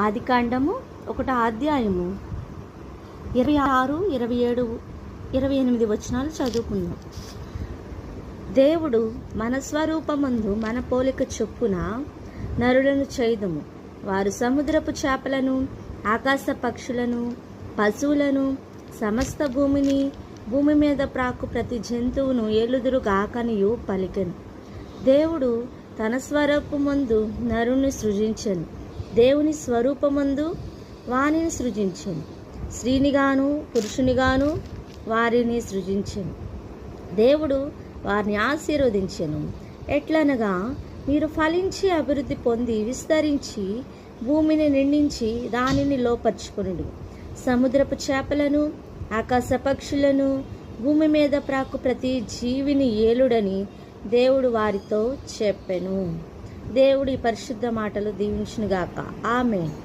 ఆదికాండము 1వ అధ్యాయము 26, 27, 28 వచనాలు చదువుకుందాం. దేవుడు మన స్వరూపమందు మన పోలిక చొప్పున నరులను చేయుదుము. వారు సముద్రపు చేపలను, ఆకాశ పక్షులను, పశువులను, సమస్త భూమి మీద ప్రాకు ప్రతి జంతువును ఏలుదురుగాకనియు పలికెను. దేవుడు తన స్వరూపమందు నరుని సృజించెను. దేవుని స్వరూపమందు వానిని సృజించెను. స్త్రీనిగాను పురుషునిగాను వారిని సృజించెను. దేవుడు వారిని ఆశీర్వదించెను. ఎట్లనగా, మీరు ఫలించి అభివృద్ధి పొంది విస్తరించి భూమిని నిండించి దానిని లోపర్చుకొనుడి. సముద్రపు చేపలను, ఆకాశ పక్షులను, భూమి మీద ప్రాకు ప్రతి జీవిని ఏలుడని దేవుడు వారితో చెప్పెను. దేవుడి పరిశుద్ధ మాటలు దీవించునుగాక. ఆమేన్.